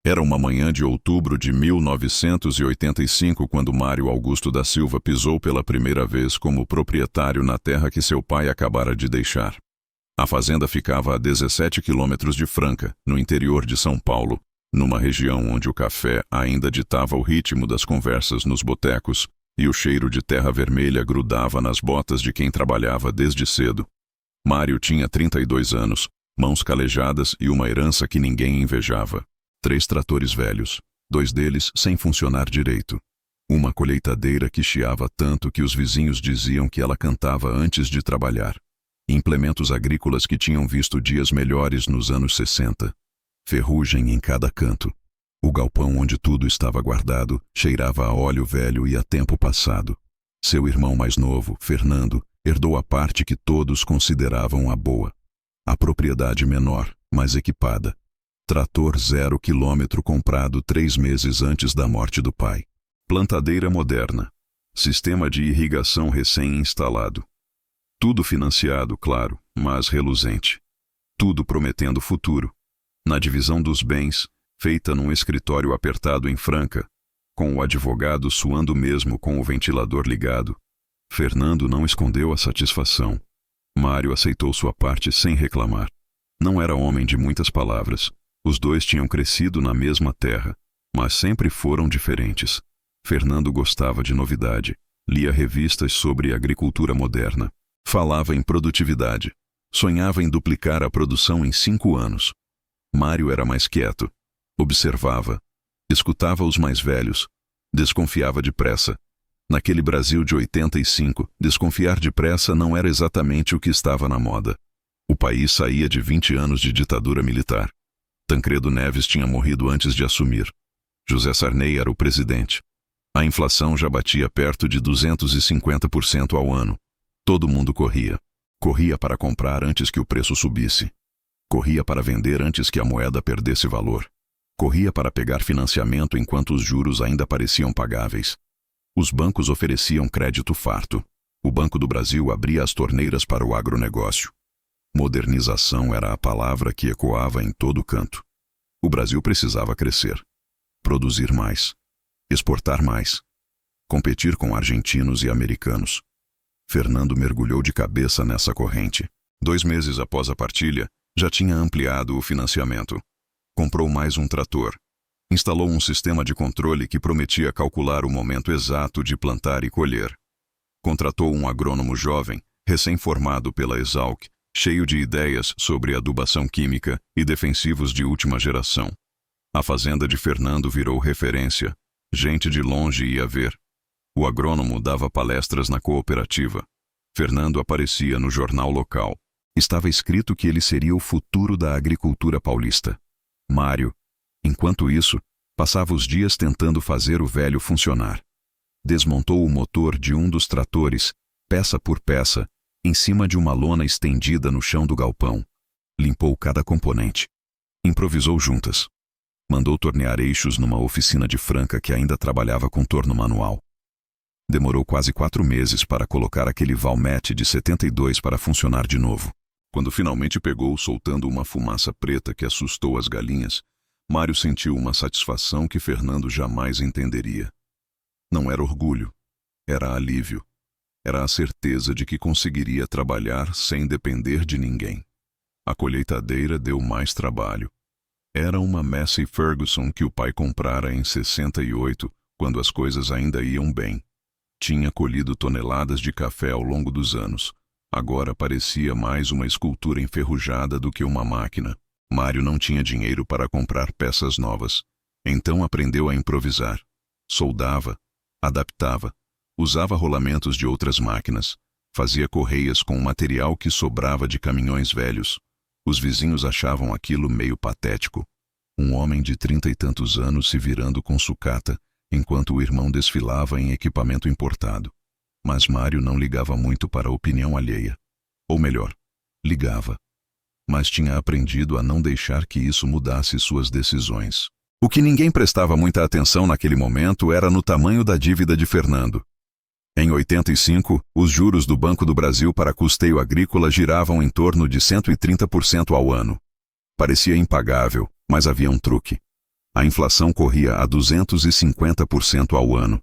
Era uma manhã de outubro de 1985 quando Mário Augusto da Silva pisou pela primeira vez como proprietário na terra que seu pai acabara de deixar. A fazenda ficava a 17 quilômetros de Franca, no interior de São Paulo, numa região onde o café ainda ditava o ritmo das conversas nos botecos e o cheiro de terra vermelha grudava nas botas de quem trabalhava desde cedo. Mário tinha 32 anos, mãos calejadas e uma herança que ninguém invejava. 3 tratores velhos, 2 deles sem funcionar direito. Uma colheitadeira que chiava tanto que os vizinhos diziam que ela cantava antes de trabalhar. Implementos agrícolas que tinham visto dias melhores nos anos 60. Ferrugem em cada canto. O galpão onde tudo estava guardado cheirava a óleo velho e a tempo passado. Seu irmão mais novo, Fernando, herdou a parte que todos consideravam a boa. A propriedade menor, mais equipada. Trator 0 quilômetro comprado 3 meses antes da morte do pai. Plantadeira moderna. Sistema de irrigação recém-instalado. Tudo financiado, claro, mas reluzente. Tudo prometendo futuro. Na divisão dos bens, feita num escritório apertado em Franca, com o advogado suando mesmo com o ventilador ligado, Fernando não escondeu a satisfação. Mário aceitou sua parte sem reclamar. Não era homem de muitas palavras. Os dois tinham crescido na mesma terra, mas sempre foram diferentes. Fernando gostava de novidade, lia revistas sobre agricultura moderna, falava em produtividade, sonhava em duplicar a produção em 5 anos. Mário era mais quieto, observava, escutava os mais velhos, desconfiava depressa. Naquele Brasil de 85, desconfiar depressa não era exatamente o que estava na moda. O país saía de 20 anos de ditadura militar. Tancredo Neves tinha morrido antes de assumir. José Sarney era o presidente. A inflação já batia perto de 250% ao ano. Todo mundo corria. Corria para comprar antes que o preço subisse. Corria para vender antes que a moeda perdesse valor. Corria para pegar financiamento enquanto os juros ainda pareciam pagáveis. Os bancos ofereciam crédito farto. O Banco do Brasil abria as torneiras para o agronegócio. Modernização era a palavra que ecoava em todo canto. O Brasil precisava crescer, produzir mais, exportar mais, competir com argentinos e americanos. Fernando mergulhou de cabeça nessa corrente. 2 meses após a partilha, já tinha ampliado o financiamento. Comprou mais um trator. Instalou um sistema de controle que prometia calcular o momento exato de plantar e colher. Contratou um agrônomo jovem, recém-formado pela Exalc, cheio de ideias sobre adubação química e defensivos de última geração. A fazenda de Fernando virou referência. Gente de longe ia ver. O agrônomo dava palestras na cooperativa. Fernando aparecia no jornal local. Estava escrito que ele seria o futuro da agricultura paulista. Mário, enquanto isso, passava os dias tentando fazer o velho funcionar. Desmontou o motor de um dos tratores, peça por peça, em cima de uma lona estendida no chão do galpão. Limpou cada componente. Improvisou juntas. Mandou tornear eixos numa oficina de Franca que ainda trabalhava com torno manual. Demorou quase 4 meses para colocar aquele Valmet de 72 para funcionar de novo. Quando finalmente pegou soltando uma fumaça preta que assustou as galinhas, Mário sentiu uma satisfação que Fernando jamais entenderia. Não era orgulho, era alívio. Era a certeza de que conseguiria trabalhar sem depender de ninguém. A colheitadeira deu mais trabalho. Era uma Massey Ferguson que o pai comprara em 68, quando as coisas ainda iam bem. Tinha colhido toneladas de café ao longo dos anos. Agora parecia mais uma escultura enferrujada do que uma máquina. Mário não tinha dinheiro para comprar peças novas. Então aprendeu a improvisar. Soldava, adaptava, usava rolamentos de outras máquinas, fazia correias com material que sobrava de caminhões velhos. Os vizinhos achavam aquilo meio patético. Um homem de 30 e tantos anos se virando com sucata, enquanto o irmão desfilava em equipamento importado. Mas Mário não ligava muito para a opinião alheia. Ou melhor, ligava. Mas tinha aprendido a não deixar que isso mudasse suas decisões. O que ninguém prestava muita atenção naquele momento era no tamanho da dívida de Fernando. Em 85, os juros do Banco do Brasil para custeio agrícola giravam em torno de 130% ao ano. Parecia impagável, mas havia um truque. A inflação corria a 250% ao ano.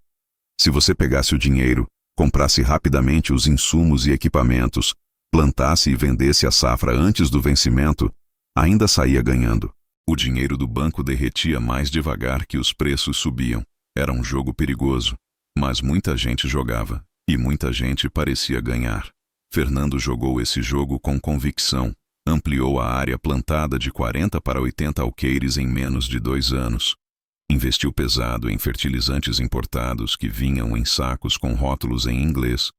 Se você pegasse o dinheiro, comprasse rapidamente os insumos e equipamentos, plantasse e vendesse a safra antes do vencimento, ainda saía ganhando. O dinheiro do banco derretia mais devagar que os preços subiam. Era um jogo perigoso, mas muita gente jogava, e muita gente parecia ganhar. Fernando jogou esse jogo com convicção, ampliou a área plantada de 40 para 80 alqueires em menos de 2 anos. Investiu pesado em fertilizantes importados que vinham em sacos com rótulos em inglês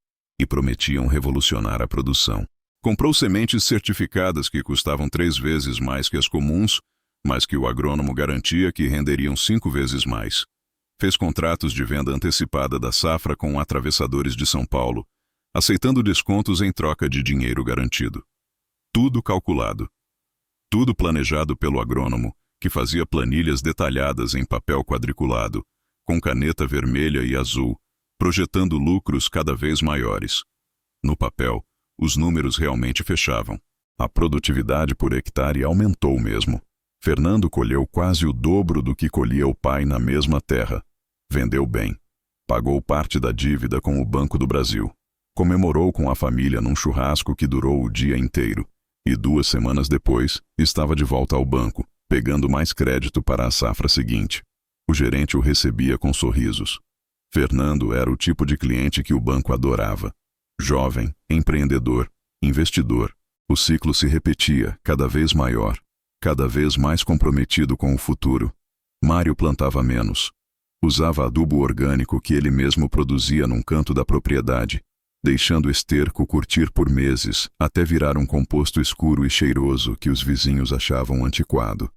e prometiam revolucionar a produção. Comprou sementes certificadas que custavam 3 vezes mais que as comuns, mas que o agrônomo garantia que renderiam 5 vezes mais. Fez contratos de venda antecipada da safra com atravessadores de São Paulo, aceitando descontos em troca de dinheiro garantido. Tudo calculado. Tudo planejado pelo agrônomo, que fazia planilhas detalhadas em papel quadriculado, com caneta vermelha e azul, projetando lucros cada vez maiores. No papel, os números realmente fechavam. A produtividade por hectare aumentou mesmo. Fernando colheu quase o dobro do que colhia o pai na mesma terra. Vendeu bem. Pagou parte da dívida com o Banco do Brasil. Comemorou com a família num churrasco que durou o dia inteiro. E 2 semanas depois, estava de volta ao banco, pegando mais crédito para a safra seguinte. O gerente o recebia com sorrisos. Fernando era o tipo de cliente que o banco adorava. Jovem, empreendedor, investidor. O ciclo se repetia, cada vez maior, cada vez mais comprometido com o futuro. Mário plantava menos. Usava adubo orgânico que ele mesmo produzia num canto da propriedade, deixando o esterco curtir por meses, até virar um composto escuro e cheiroso que os vizinhos achavam antiquado.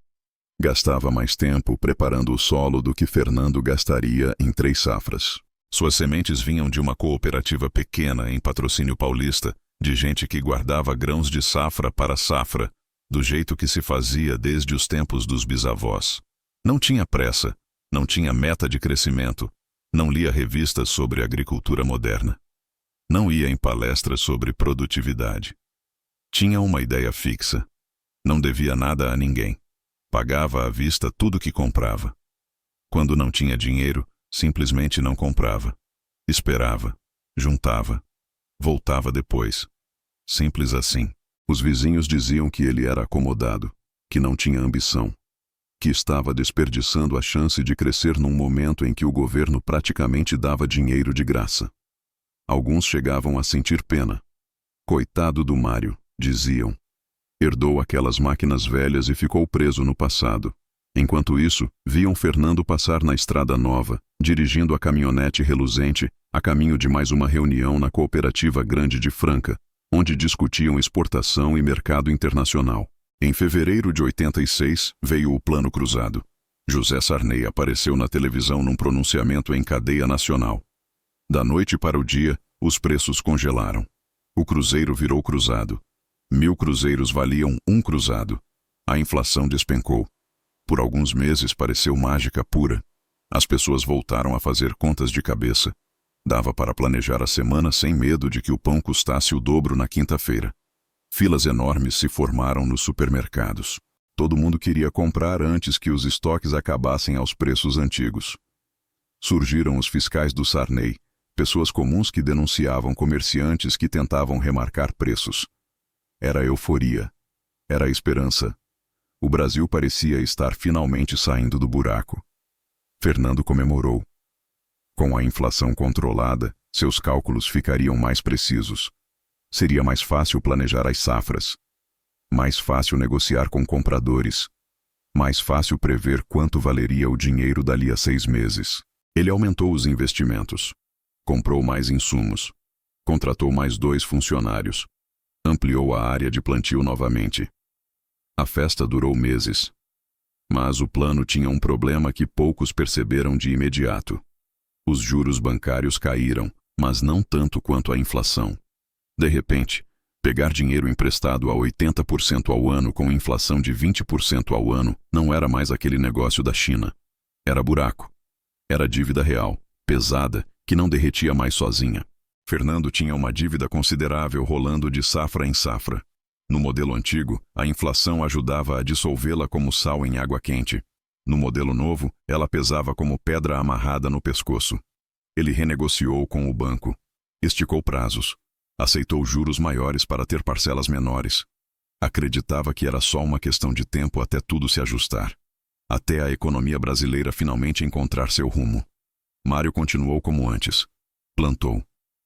Gastava mais tempo preparando o solo do que Fernando gastaria em 3 safras. Suas sementes vinham de uma cooperativa pequena em Patrocínio Paulista, de gente que guardava grãos de safra para safra, do jeito que se fazia desde os tempos dos bisavós. Não tinha pressa, não tinha meta de crescimento, não lia revistas sobre agricultura moderna. Não ia em palestras sobre produtividade. Tinha uma ideia fixa. Não devia nada a ninguém. Pagava à vista tudo que comprava. Quando não tinha dinheiro, simplesmente não comprava. Esperava, juntava, voltava depois. Simples assim. Os vizinhos diziam que ele era acomodado, que não tinha ambição, que estava desperdiçando a chance de crescer num momento em que o governo praticamente dava dinheiro de graça. Alguns chegavam a sentir pena. Coitado do Mário, diziam. Herdou aquelas máquinas velhas e ficou preso no passado. Enquanto isso, viam Fernando passar na Estrada Nova, dirigindo a caminhonete reluzente, a caminho de mais uma reunião na Cooperativa Grande de Franca, onde discutiam exportação e mercado internacional. Em fevereiro de 86, veio o Plano Cruzado. José Sarney apareceu na televisão num pronunciamento em cadeia nacional. Da noite para o dia, os preços congelaram. O cruzeiro virou cruzado. 1000 cruzeiros valiam 1 cruzado. A inflação despencou. Por alguns meses pareceu mágica pura. As pessoas voltaram a fazer contas de cabeça. Dava para planejar a semana sem medo de que o pão custasse o dobro na quinta-feira. Filas enormes se formaram nos supermercados. Todo mundo queria comprar antes que os estoques acabassem aos preços antigos. Surgiram os fiscais do Sarney, pessoas comuns que denunciavam comerciantes que tentavam remarcar preços. Era euforia. Era esperança. O Brasil parecia estar finalmente saindo do buraco. Fernando comemorou. Com a inflação controlada, seus cálculos ficariam mais precisos. Seria mais fácil planejar as safras. Mais fácil negociar com compradores. Mais fácil prever quanto valeria o dinheiro dali a 6 meses. Ele aumentou os investimentos. Comprou mais insumos. Contratou mais 2 funcionários. Ampliou a área de plantio novamente. A festa durou meses. Mas o plano tinha um problema que poucos perceberam de imediato. Os juros bancários caíram, mas não tanto quanto a inflação. De repente, pegar dinheiro emprestado a 80% ao ano com inflação de 20% ao ano não era mais aquele negócio da China. Era buraco. Era dívida real, pesada, que não derretia mais sozinha. Fernando tinha uma dívida considerável rolando de safra em safra. No modelo antigo, a inflação ajudava a dissolvê-la como sal em água quente. No modelo novo, ela pesava como pedra amarrada no pescoço. Ele renegociou com o banco. Esticou prazos. Aceitou juros maiores para ter parcelas menores. Acreditava que era só uma questão de tempo até tudo se ajustar. Até a economia brasileira finalmente encontrar seu rumo. Mário continuou como antes. Plantou,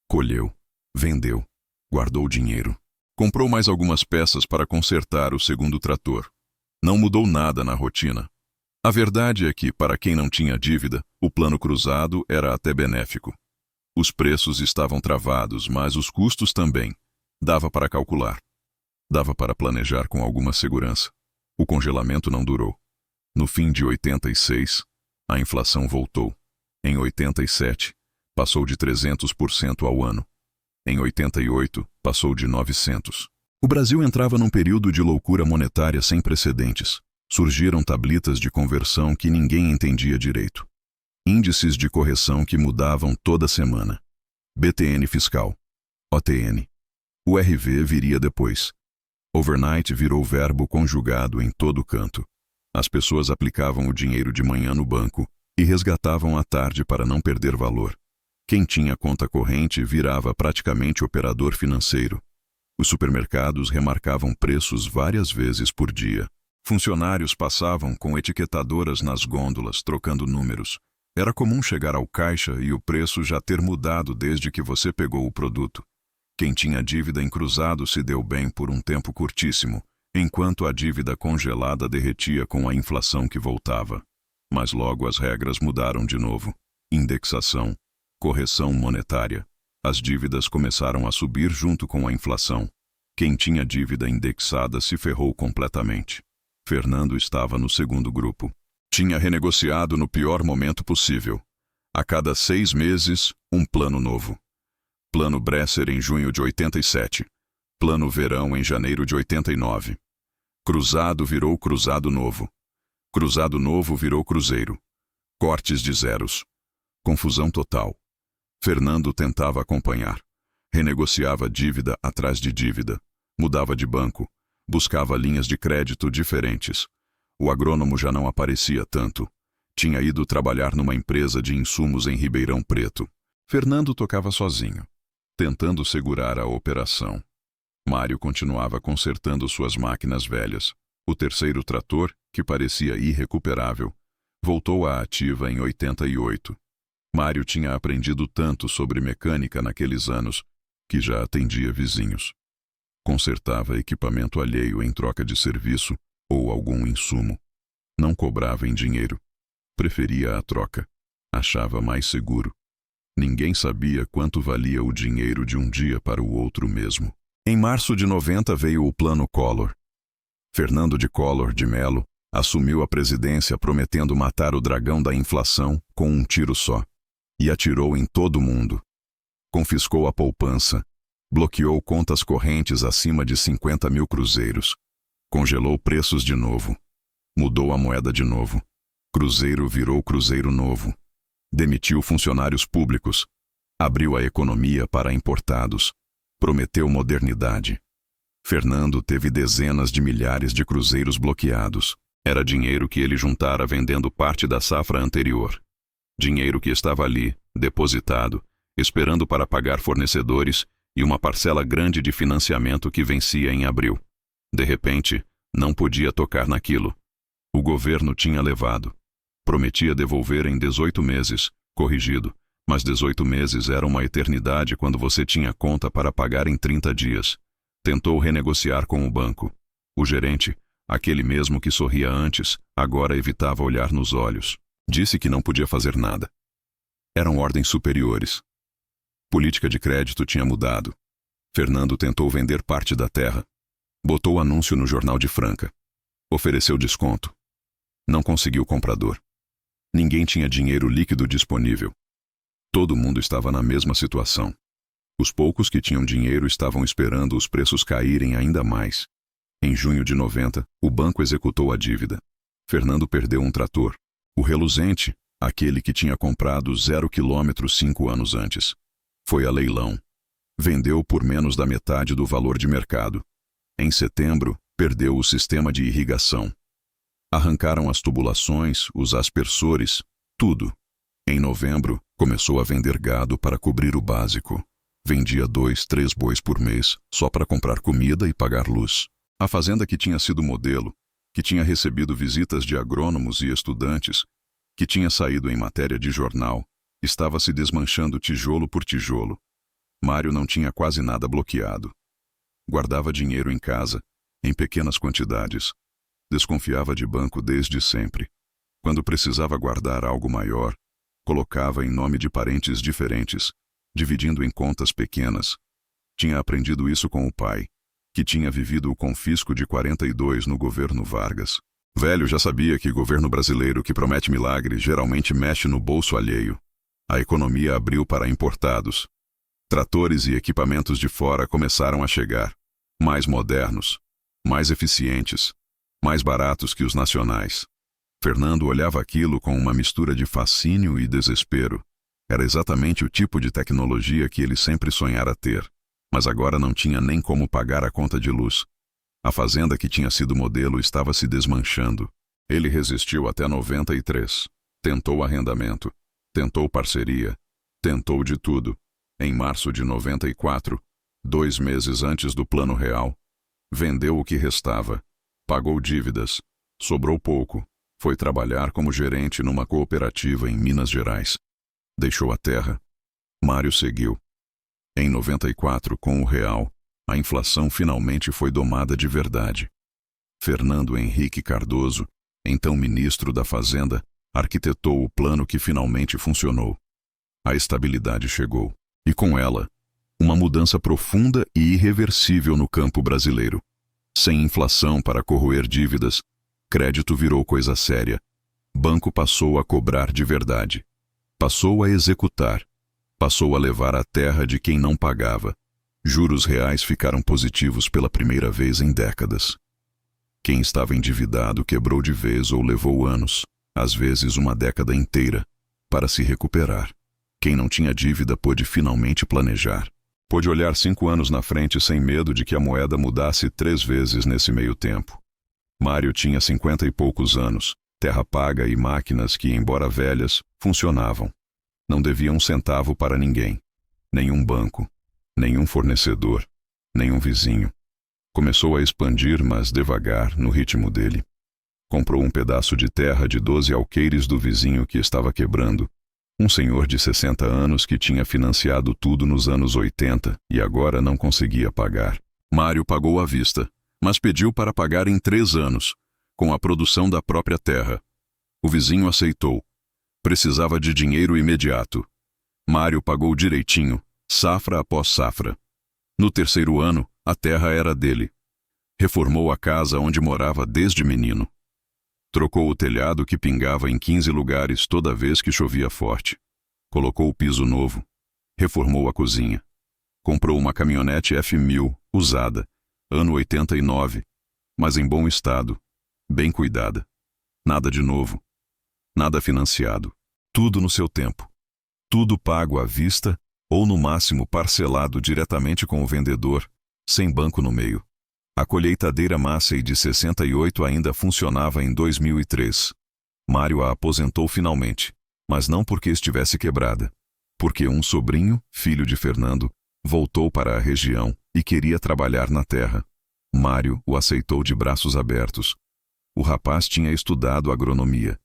colheu, vendeu, guardou dinheiro. Comprou mais algumas peças para consertar o segundo trator. Não mudou nada na rotina. A verdade é que, para quem não tinha dívida, o plano cruzado era até benéfico. Os preços estavam travados, mas os custos também. Dava para calcular. Dava para planejar com alguma segurança. O congelamento não durou. No fim de 86, a inflação voltou. Em 87, passou de 300% ao ano. Em 88, passou de 900%. O Brasil entrava num período de loucura monetária sem precedentes. Surgiram tablitas de conversão que ninguém entendia direito. Índices de correção que mudavam toda semana. BTN fiscal. OTN. O RV viria depois. Overnight virou verbo conjugado em todo canto. As pessoas aplicavam o dinheiro de manhã no banco e resgatavam à tarde para não perder valor. Quem tinha conta corrente virava praticamente operador financeiro. Os supermercados remarcavam preços várias vezes por dia. Funcionários passavam com etiquetadoras nas gôndolas, trocando números. Era comum chegar ao caixa e o preço já ter mudado desde que você pegou o produto. Quem tinha dívida em cruzado se deu bem por um tempo curtíssimo, enquanto a dívida congelada derretia com a inflação que voltava. Mas logo as regras mudaram de novo. Indexação, correção monetária. As dívidas começaram a subir junto com a inflação. Quem tinha dívida indexada se ferrou completamente. Fernando estava no segundo grupo. Tinha renegociado no pior momento possível. A cada 6 meses, um plano novo. Plano Bresser em junho de 87. Plano Verão em janeiro de 89. Cruzado virou cruzado novo. Cruzado novo virou cruzeiro. Cortes de zeros. Confusão total. Fernando tentava acompanhar. Renegociava dívida atrás de dívida. Mudava de banco. Buscava linhas de crédito diferentes. O agrônomo já não aparecia tanto. Tinha ido trabalhar numa empresa de insumos em Ribeirão Preto. Fernando tocava sozinho, tentando segurar a operação. Mário continuava consertando suas máquinas velhas. O terceiro trator, que parecia irrecuperável, voltou à ativa em 88. Mário tinha aprendido tanto sobre mecânica naqueles anos que já atendia vizinhos. Consertava equipamento alheio em troca de serviço ou algum insumo. Não cobrava em dinheiro. Preferia a troca. Achava mais seguro. Ninguém sabia quanto valia o dinheiro de um dia para o outro mesmo. Em março de 90 veio o Plano Collor. Fernando de Collor de Mello assumiu a presidência prometendo matar o dragão da inflação com um tiro só. E atirou em todo mundo. Confiscou a poupança. Bloqueou contas correntes acima de 50 mil cruzeiros. Congelou preços de novo. Mudou a moeda de novo. Cruzeiro virou cruzeiro novo. Demitiu funcionários públicos. Abriu a economia para importados. Prometeu modernidade. Fernando teve dezenas de milhares de cruzeiros bloqueados. Era dinheiro que ele juntara vendendo parte da safra anterior. Dinheiro que estava ali, depositado, esperando para pagar fornecedores e uma parcela grande de financiamento que vencia em abril. De repente, não podia tocar naquilo. O governo tinha levado. Prometia devolver em 18 meses, corrigido, mas 18 meses era uma eternidade quando você tinha conta para pagar em 30 dias. Tentou renegociar com o banco. O gerente, aquele mesmo que sorria antes, agora evitava olhar nos olhos. Disse que não podia fazer nada. Eram ordens superiores. Política de crédito tinha mudado. Fernando tentou vender parte da terra. Botou anúncio no jornal de Franca. Ofereceu desconto. Não conseguiu comprador. Ninguém tinha dinheiro líquido disponível. Todo mundo estava na mesma situação. Os poucos que tinham dinheiro estavam esperando os preços caírem ainda mais. Em junho de 90, o banco executou a dívida. Fernando perdeu um trator. O reluzente, aquele que tinha comprado 0 km 5 anos antes. Foi a leilão. Vendeu por menos da metade do valor de mercado. Em setembro, perdeu o sistema de irrigação. Arrancaram as tubulações, os aspersores, tudo. Em novembro, começou a vender gado para cobrir o básico. Vendia 2, 3 bois por mês, só para comprar comida e pagar luz. A fazenda que tinha sido modelo, que tinha recebido visitas de agrônomos e estudantes, que tinha saído em matéria de jornal, estava se desmanchando tijolo por tijolo. Mário não tinha quase nada bloqueado. Guardava dinheiro em casa, em pequenas quantidades. Desconfiava de banco desde sempre. Quando precisava guardar algo maior, colocava em nome de parentes diferentes, dividindo em contas pequenas. Tinha aprendido isso com o pai, que tinha vivido o confisco de 42 no governo Vargas. Velho já sabia que governo brasileiro que promete milagre geralmente mexe no bolso alheio. A economia abriu para importados. Tratores e equipamentos de fora começaram a chegar, mais modernos, mais eficientes, mais baratos que os nacionais. Fernando olhava aquilo com uma mistura de fascínio e desespero. Era exatamente o tipo de tecnologia que ele sempre sonhara ter, mas agora não tinha nem como pagar a conta de luz. A fazenda que tinha sido modelo estava se desmanchando. Ele resistiu até 93. Tentou arrendamento, tentou parceria, tentou de tudo. Em março de 94, 2 meses antes do plano real, vendeu o que restava, pagou dívidas, sobrou pouco, foi trabalhar como gerente numa cooperativa em Minas Gerais. Deixou a terra. Mário seguiu. Em 94, com o real, a inflação finalmente foi domada de verdade. Fernando Henrique Cardoso, então ministro da Fazenda, arquitetou o plano que finalmente funcionou. A estabilidade chegou, e com ela, uma mudança profunda e irreversível no campo brasileiro. Sem inflação para corroer dívidas, crédito virou coisa séria. Banco passou a cobrar de verdade. Passou a executar. Passou a levar a terra de quem não pagava. Juros reais ficaram positivos pela primeira vez em décadas. Quem estava endividado quebrou de vez ou levou anos, às vezes uma década inteira, para se recuperar. Quem não tinha dívida pôde finalmente planejar. Pôde olhar 5 anos na frente sem medo de que a moeda mudasse 3 vezes nesse meio tempo. Mário tinha 50 e poucos anos, terra paga e máquinas que, embora velhas, funcionavam. Não devia um centavo para ninguém. Nenhum banco, nenhum fornecedor, nenhum vizinho. Começou a expandir, mas devagar, no ritmo dele. Comprou um pedaço de terra de 12 alqueires do vizinho que estava quebrando. Um senhor de 60 anos que tinha financiado tudo nos anos 80 e agora não conseguia pagar. Mário pagou à vista, mas pediu para pagar em 3 anos, com a produção da própria terra. O vizinho aceitou. Precisava de dinheiro imediato. Mário pagou direitinho, safra após safra. No 3º ano, a terra era dele. Reformou a casa onde morava desde menino. Trocou o telhado que pingava em 15 lugares toda vez que chovia forte. Colocou o piso novo. Reformou a cozinha. Comprou uma caminhonete F1000, usada, ano 89, mas em bom estado, bem cuidada. Nada de novo. Nada financiado. Tudo no seu tempo. Tudo pago à vista ou no máximo parcelado diretamente com o vendedor, sem banco no meio. A colheitadeira Massey de 68 ainda funcionava em 2003. Mário a aposentou finalmente, mas não porque estivesse quebrada. Porque um sobrinho, filho de Fernando, voltou para a região e queria trabalhar na terra. Mário o aceitou de braços abertos. O rapaz tinha estudado agronomia.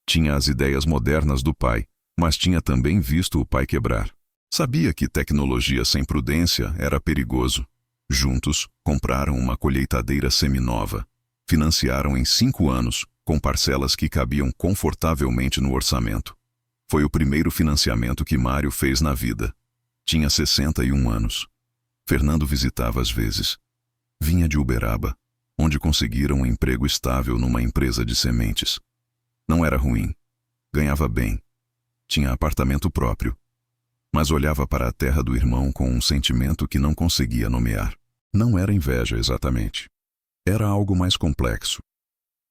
Tinha as ideias modernas do pai, mas tinha também visto o pai quebrar. Sabia que tecnologia sem prudência era perigoso. Juntos, compraram uma colheitadeira seminova. Financiaram em 5 anos, com parcelas que cabiam confortavelmente no orçamento. Foi o primeiro financiamento que Mário fez na vida. Tinha 61 anos. Fernando visitava às vezes. Vinha de Uberaba, onde conseguiram um emprego estável numa empresa de sementes. Não era ruim. Ganhava bem. Tinha apartamento próprio. Mas olhava para a terra do irmão com um sentimento que não conseguia nomear. Não era inveja exatamente. Era algo mais complexo.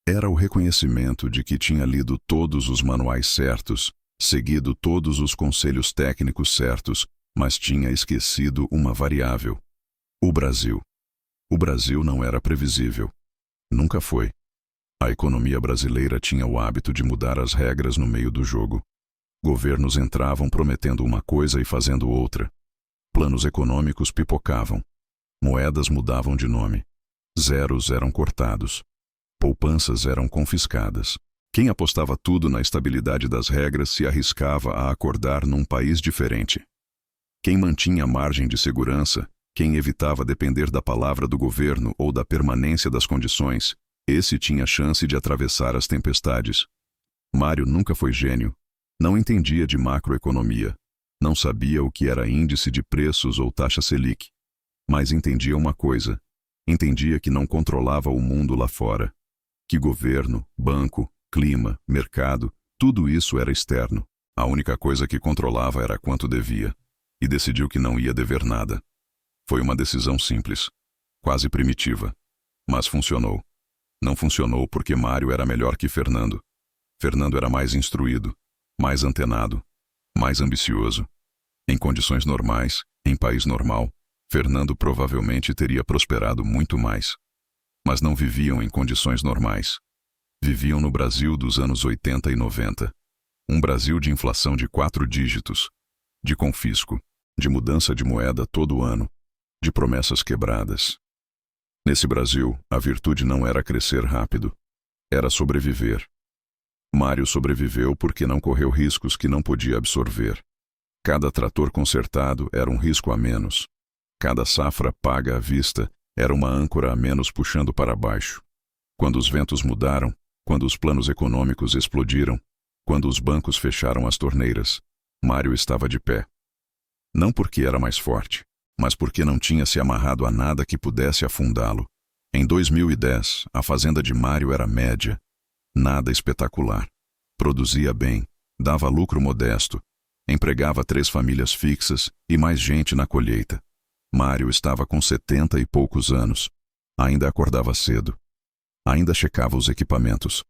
Era o reconhecimento de que tinha lido todos os manuais certos, seguido todos os conselhos técnicos certos, mas tinha esquecido uma variável. O Brasil. O Brasil não era previsível. Nunca foi. A A economia brasileira tinha o hábito de mudar as regras no meio do jogo. Governos entravam prometendo uma coisa e fazendo outra. Planos econômicos pipocavam. Moedas mudavam de nome. Zeros eram cortados. Poupanças eram confiscadas. Quem apostava tudo na estabilidade das regras se arriscava a acordar num país diferente. Quem mantinha margem de segurança, quem evitava depender da palavra do governo ou da permanência das condições, esse tinha chance de atravessar as tempestades. Mário nunca foi gênio. Não entendia de macroeconomia. Não sabia o que era índice de preços ou taxa Selic. Mas entendia uma coisa. Entendia que não controlava o mundo lá fora. Que governo, banco, clima, mercado, tudo isso era externo. A única coisa que controlava era quanto devia. E decidiu que não ia dever nada. Foi uma decisão simples, quase primitiva. Mas funcionou. Não funcionou porque Mário era melhor que Fernando. Fernando era mais instruído, mais antenado, mais ambicioso. Em condições normais, em país normal, Fernando provavelmente teria prosperado muito mais. Mas não viviam em condições normais. Viviam no Brasil dos anos 80 e 90. Um Brasil de inflação de 4 dígitos, de confisco, de mudança de moeda todo ano, de promessas quebradas. Nesse Brasil, a virtude não era crescer rápido, era sobreviver. Mário sobreviveu porque não correu riscos que não podia absorver. Cada trator consertado era um risco a menos. Cada safra paga à vista era uma âncora a menos puxando para baixo. Quando os ventos mudaram, quando os planos econômicos explodiram, quando os bancos fecharam as torneiras, Mário estava de pé. Não porque era mais forte, mas porque não tinha se amarrado a nada que pudesse afundá-lo. Em 2010, a fazenda de Mário era média, nada espetacular. Produzia bem, dava lucro modesto, empregava 3 famílias fixas e mais gente na colheita. Mário estava com 70 e poucos anos. Ainda acordava cedo. Ainda checava os equipamentos.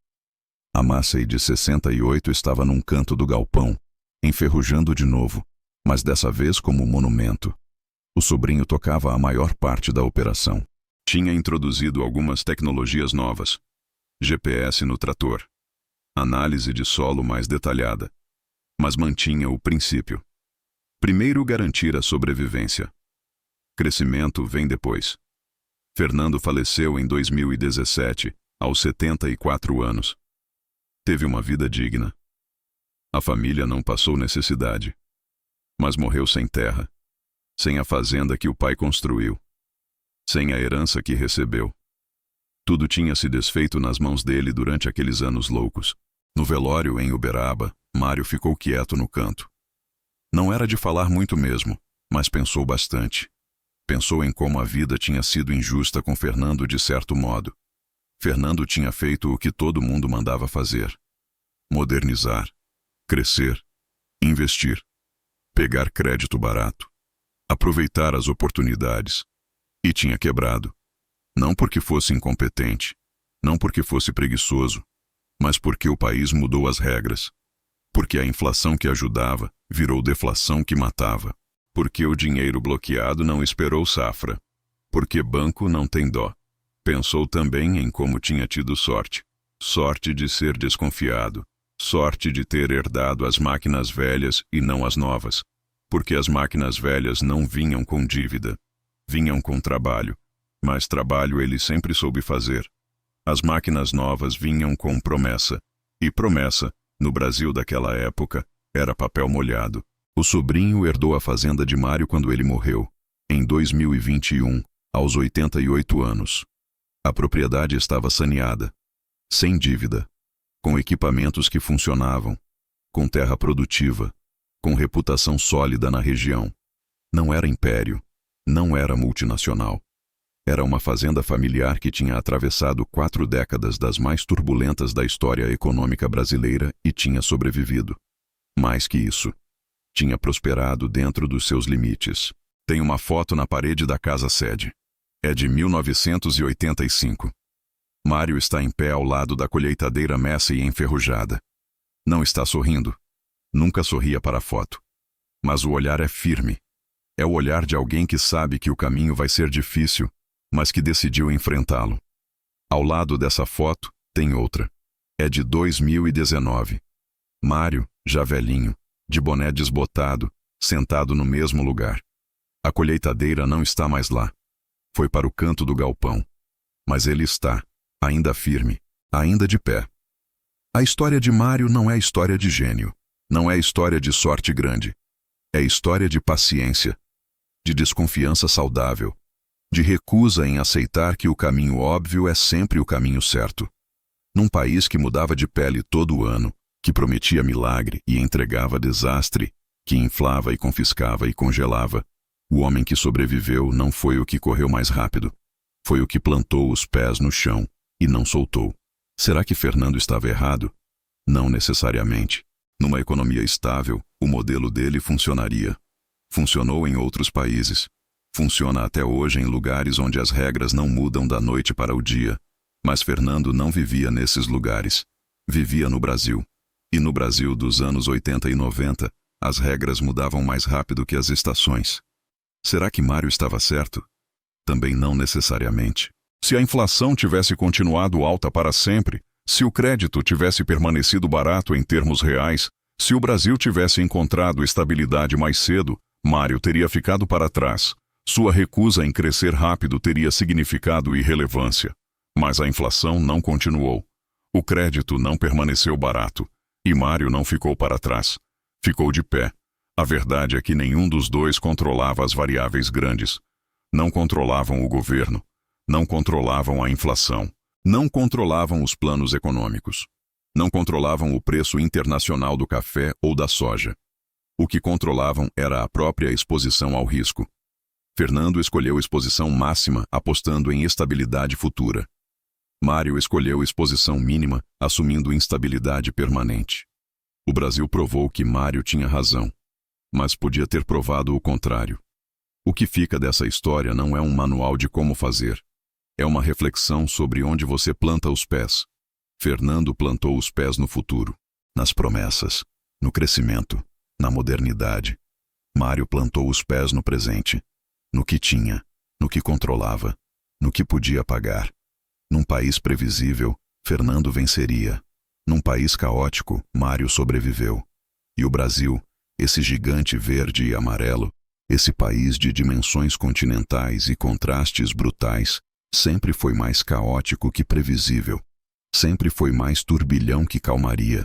A Massey de 68 estava num canto do galpão, enferrujando de novo, mas dessa vez como monumento. O sobrinho tocava a maior parte da operação. Tinha introduzido algumas tecnologias novas. GPS no trator. Análise de solo mais detalhada. Mas mantinha o princípio. Primeiro garantir a sobrevivência. Crescimento vem depois. Fernando faleceu em 2017, aos 74 anos. Teve uma vida digna. A família não passou necessidade. Mas morreu sem terra. Sem a fazenda que o pai construiu. Sem a herança que recebeu. Tudo tinha se desfeito nas mãos dele durante aqueles anos loucos. No velório, em Uberaba, Mário ficou quieto no canto. Não era de falar muito mesmo, mas pensou bastante. Pensou em como a vida tinha sido injusta com Fernando de certo modo. Fernando tinha feito o que todo mundo mandava fazer. Modernizar. Crescer. Investir. Pegar crédito barato. Aproveitar as oportunidades. E tinha quebrado. Não porque fosse incompetente, não porque fosse preguiçoso, mas porque o país mudou as regras. Porque a inflação que ajudava virou deflação que matava. Porque o dinheiro bloqueado não esperou safra. Porque banco não tem dó. Pensou também em como tinha tido sorte. Sorte de ser desconfiado. Sorte de ter herdado as máquinas velhas e não as novas. Porque as máquinas velhas não vinham com dívida. Vinham com trabalho. Mas trabalho ele sempre soube fazer. As máquinas novas vinham com promessa. E promessa, no Brasil daquela época, era papel molhado. O sobrinho herdou a fazenda de Mário quando ele morreu, em 2021, aos 88 anos. A propriedade estava saneada, sem dívida, com equipamentos que funcionavam, com terra produtiva, com reputação sólida na região. Não era império, não era multinacional. Era uma fazenda familiar que tinha atravessado 4 décadas das mais turbulentas da história econômica brasileira e tinha sobrevivido. Mais que isso, tinha prosperado dentro dos seus limites. Tem uma foto na parede da casa sede. É de 1985. Mário está em pé ao lado da colheitadeira Massey enferrujada. Não está sorrindo. Nunca sorria para a foto. Mas o olhar é firme. É o olhar de alguém que sabe que o caminho vai ser difícil, mas que decidiu enfrentá-lo. Ao lado dessa foto, Tem outra. É de 2019. Mário, já velhinho, de boné desbotado, sentado no mesmo lugar. A colheitadeira não está mais lá. Foi para o canto do galpão. Mas ele está, ainda firme, ainda de pé. A história de Mário não é história de gênio. Não é história de sorte grande. É história de paciência, de desconfiança saudável, de recusa em aceitar que o caminho óbvio é sempre o caminho certo. Num país que mudava de pele todo ano, que prometia milagre e entregava desastre, que inflava e confiscava e congelava, o homem que sobreviveu não foi o que correu mais rápido. Foi o que plantou os pés no chão e não soltou. Será que Fernando estava errado? Não necessariamente. Numa economia estável, o modelo dele funcionaria. Funcionou em outros países. Funciona até hoje em lugares onde as regras não mudam da noite para o dia. Mas Fernando não vivia nesses lugares. Vivia no Brasil. E no Brasil dos anos 80 e 90, as regras mudavam mais rápido que as estações. Será que Mário estava certo? Também não necessariamente. Se a inflação tivesse continuado alta para sempre, se o crédito tivesse permanecido barato em termos reais, se o Brasil tivesse encontrado estabilidade mais cedo, Mário teria ficado para trás. Sua recusa em crescer rápido teria significado irrelevância. Mas a inflação não continuou. O crédito não permaneceu barato. E Mário não ficou para trás. Ficou de pé. A verdade é que nenhum dos dois controlava as variáveis grandes. Não controlavam o governo. Não controlavam a inflação. Não controlavam os planos econômicos. Não controlavam o preço internacional do café ou da soja. O que controlavam era a própria exposição ao risco. Fernando escolheu exposição máxima, apostando em estabilidade futura. Mário escolheu exposição mínima, assumindo instabilidade permanente. O Brasil provou que Mário tinha razão, mas podia ter provado o contrário. O que fica dessa história não é um manual de como fazer. É uma reflexão sobre onde você planta os pés. Fernando plantou os pés no futuro, nas promessas, no crescimento, na modernidade. Mário plantou os pés no presente, no que tinha, no que controlava, no que podia pagar. Num país previsível, Fernando venceria. Num país caótico, Mário sobreviveu. E o Brasil, esse gigante verde e amarelo, esse país de dimensões continentais e contrastes brutais, sempre foi mais caótico que previsível. Sempre foi mais turbilhão que calmaria.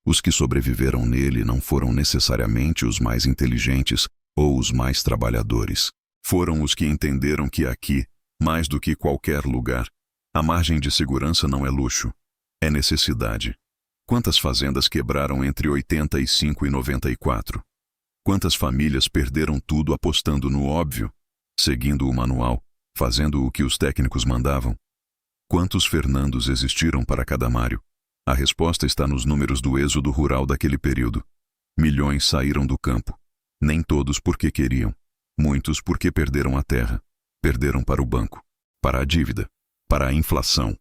Os que sobreviveram nele não foram necessariamente os mais inteligentes ou os mais trabalhadores. Foram os que entenderam que aqui, mais do que qualquer lugar, a margem de segurança não é luxo, é necessidade. Quantas fazendas quebraram entre 85 e 94? Quantas famílias perderam tudo apostando no óbvio, seguindo o manual, fazendo o que os técnicos mandavam? Quantos Fernandos existiram para cada Mário? A resposta está nos números do êxodo rural daquele período. Milhões saíram do campo. Nem todos porque queriam. Muitos porque perderam a terra. Perderam para o banco, para a dívida, para a inflação,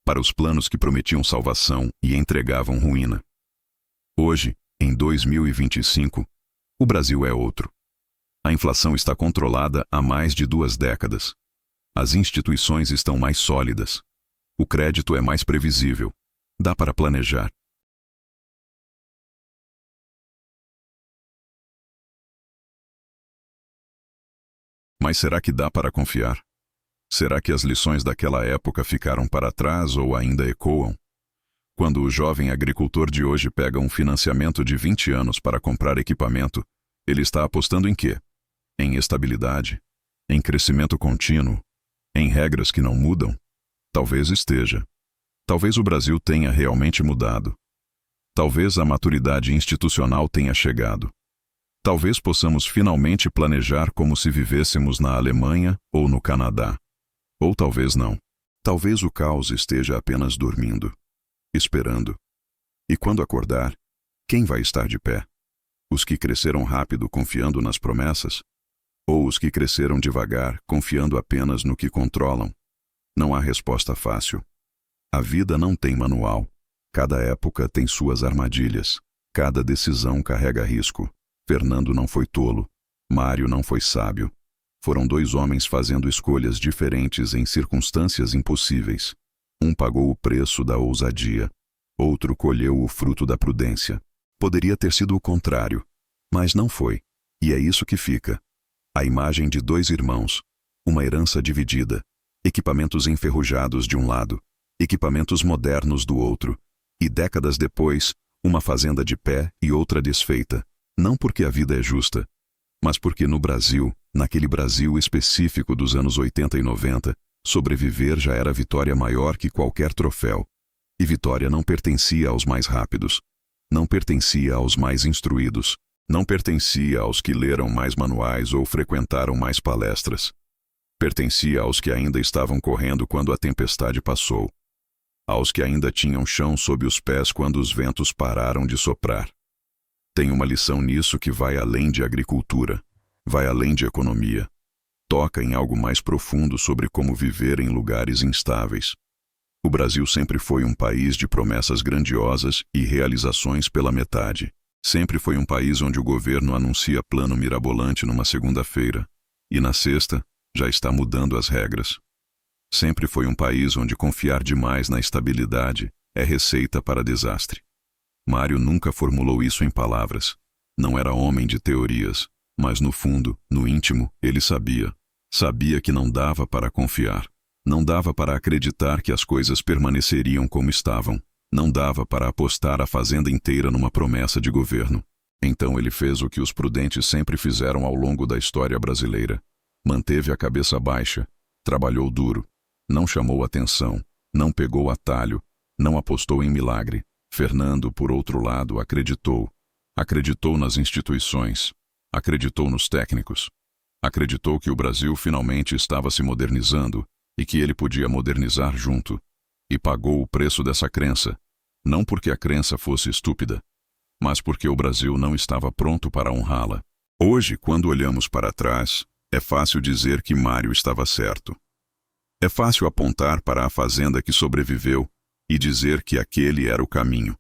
para os planos que prometiam salvação e entregavam ruína. Hoje, em 2025, o Brasil é outro. A inflação está controlada há mais de 2 décadas. As instituições estão mais sólidas. O crédito é mais previsível. Dá para planejar. Mas será que dá para confiar? Será que as lições daquela época ficaram para trás ou ainda ecoam? Quando o jovem agricultor de hoje pega um financiamento de 20 anos para comprar equipamento, ele está apostando em quê? Em estabilidade? Em crescimento contínuo? Em regras que não mudam? Talvez esteja. Talvez o Brasil tenha realmente mudado. Talvez a maturidade institucional tenha chegado. Talvez possamos finalmente planejar como se vivêssemos na Alemanha ou no Canadá. Ou talvez não. Talvez o caos esteja apenas dormindo, esperando. E quando acordar, quem vai estar de pé? Os que cresceram rápido confiando nas promessas? Ou os que cresceram devagar confiando apenas no que controlam? Não há resposta fácil. A vida não tem manual. Cada época tem suas armadilhas. Cada decisão carrega risco. Fernando não foi tolo. Mário não foi sábio. Foram 2 homens fazendo escolhas diferentes em circunstâncias impossíveis. Um pagou o preço da ousadia, outro colheu o fruto da prudência. Poderia ter sido o contrário, mas não foi. E é isso que fica. A imagem de dois irmãos, uma herança dividida, equipamentos enferrujados de um lado, equipamentos modernos do outro, e décadas depois, uma fazenda de pé e outra desfeita, não porque a vida é justa, mas porque no Brasil, naquele Brasil específico dos anos 80 e 90, sobreviver já era vitória maior que qualquer troféu. E vitória não pertencia aos mais rápidos, não pertencia aos mais instruídos, não pertencia aos que leram mais manuais ou frequentaram mais palestras. Pertencia aos que ainda estavam correndo quando a tempestade passou, aos que ainda tinham chão sob os pés quando os ventos pararam de soprar. Tem uma lição nisso que vai além de agricultura, vai além de economia. Toca em algo mais profundo sobre como viver em lugares instáveis. O Brasil sempre foi um país de promessas grandiosas e realizações pela metade. Sempre foi um país onde o governo anuncia plano mirabolante numa segunda-feira, e na sexta já está mudando as regras. Sempre foi um país onde confiar demais na estabilidade é receita para desastre. Mário nunca formulou isso em palavras. Não era homem de teorias, mas no fundo, no íntimo, ele sabia. Sabia que não dava para confiar. Não dava para acreditar que as coisas permaneceriam como estavam. Não dava para apostar a fazenda inteira numa promessa de governo. Então ele fez o que os prudentes sempre fizeram ao longo da história brasileira. Manteve a cabeça baixa, trabalhou duro, não chamou atenção, não pegou atalho, não apostou em milagre. Fernando, por outro lado, acreditou. Acreditou nas instituições, acreditou nos técnicos. Acreditou que o Brasil finalmente estava se modernizando e que ele podia modernizar junto. E pagou o preço dessa crença, não porque a crença fosse estúpida, mas porque o Brasil não estava pronto para honrá-la. Hoje, quando olhamos para trás, é fácil dizer que Mário estava certo. É fácil apontar para a fazenda que sobreviveu e dizer que aquele era o caminho.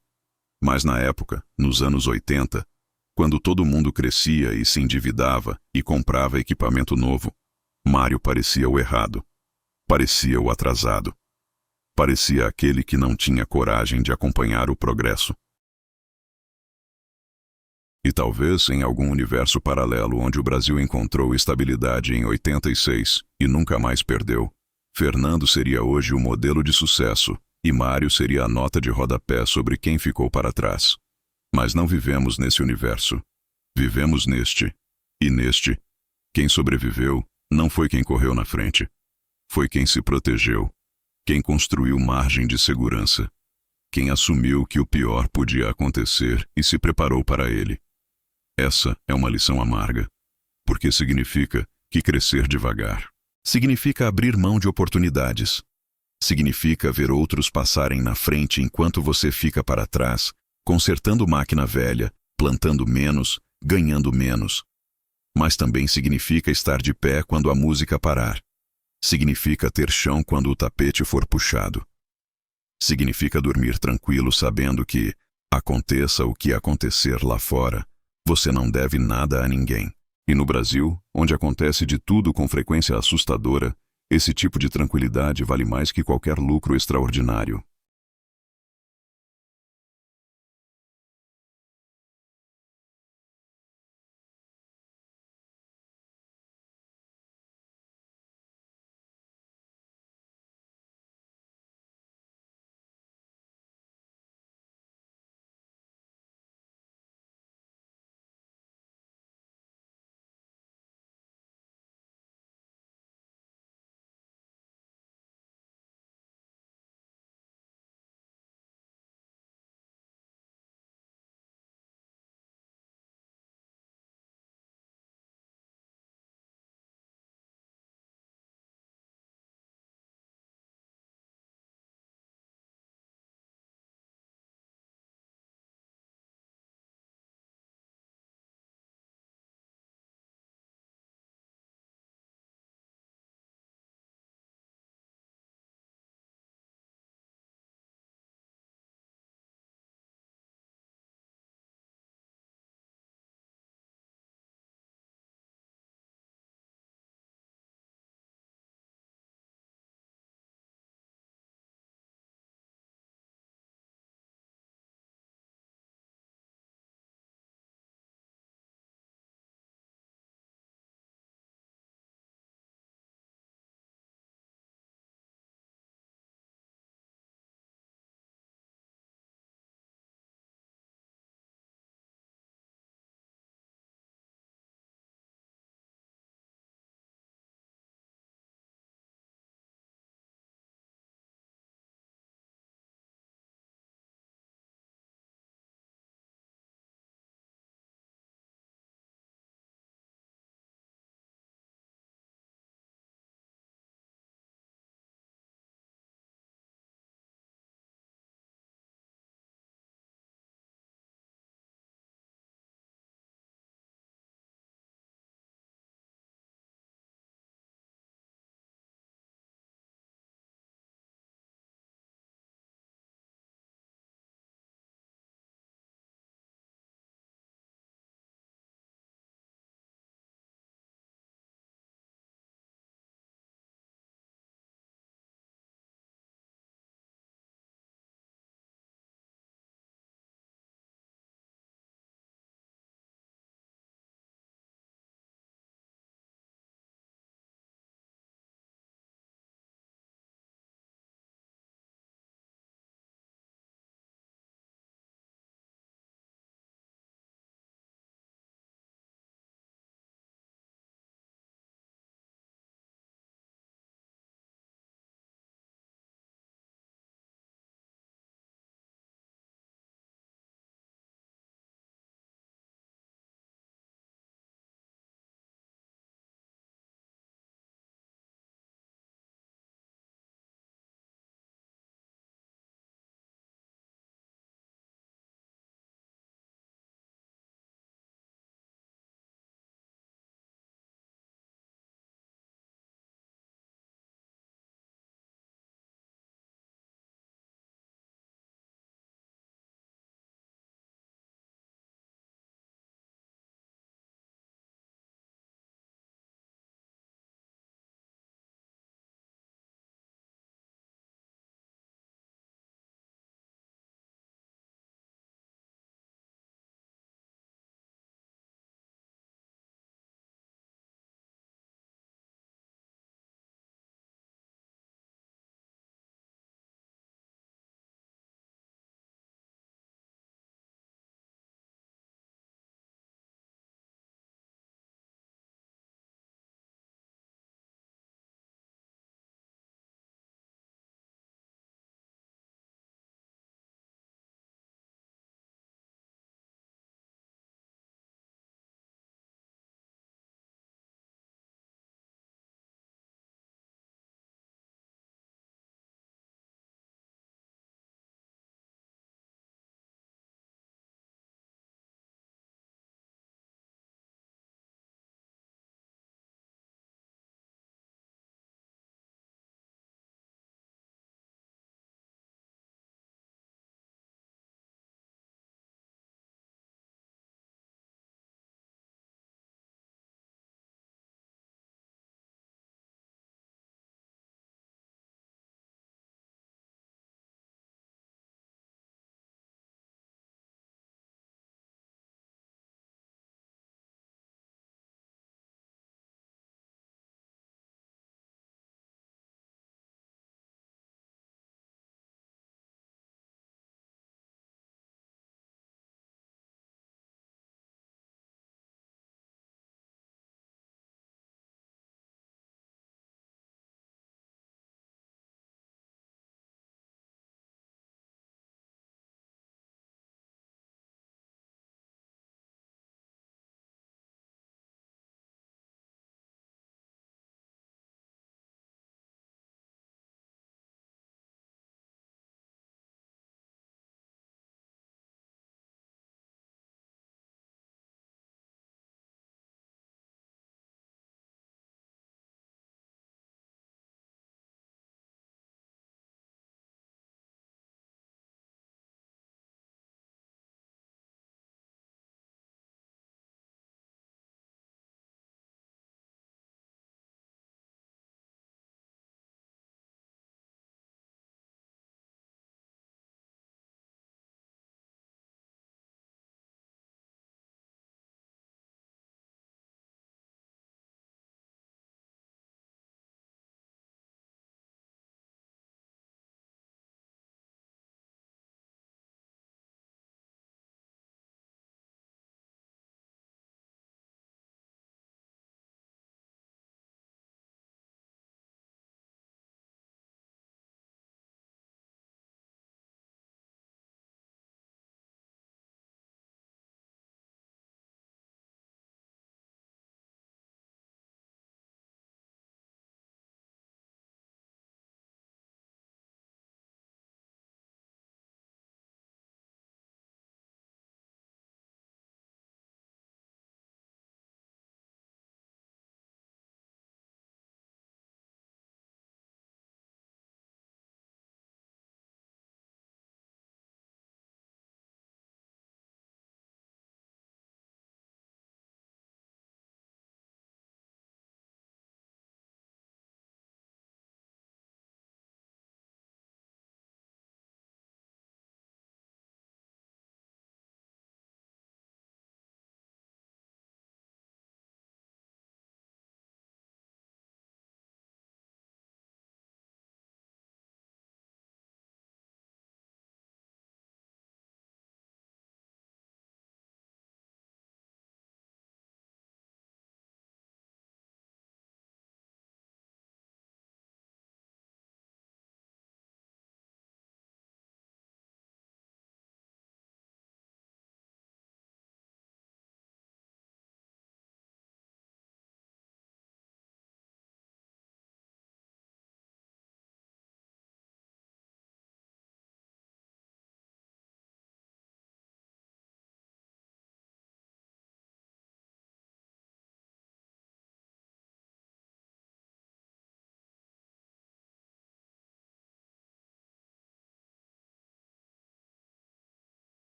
Mas na época, nos anos 80, quando todo mundo crescia e se endividava e comprava equipamento novo, Mário parecia o errado. Parecia o atrasado. Parecia aquele que não tinha coragem de acompanhar o progresso. E talvez em algum universo paralelo onde o Brasil encontrou estabilidade em 86 e nunca mais perdeu, Fernando seria hoje o modelo de sucesso e Mário seria a nota de rodapé sobre quem ficou para trás. Mas não vivemos nesse universo. Vivemos neste. E neste, quem sobreviveu não foi quem correu na frente. Foi quem se protegeu. Quem construiu margem de segurança. Quem assumiu que o pior podia acontecer e se preparou para ele. Essa é uma lição amarga, porque significa que crescer devagar. Significa abrir mão de oportunidades. Significa ver outros passarem na frente enquanto você fica para trás, consertando máquina velha, plantando menos, ganhando menos. Mas também significa estar de pé quando a música parar. Significa ter chão quando o tapete for puxado. Significa dormir tranquilo sabendo que, aconteça o que acontecer lá fora, você não deve nada a ninguém. E no Brasil, onde acontece de tudo com frequência assustadora, esse tipo de tranquilidade vale mais que qualquer lucro extraordinário.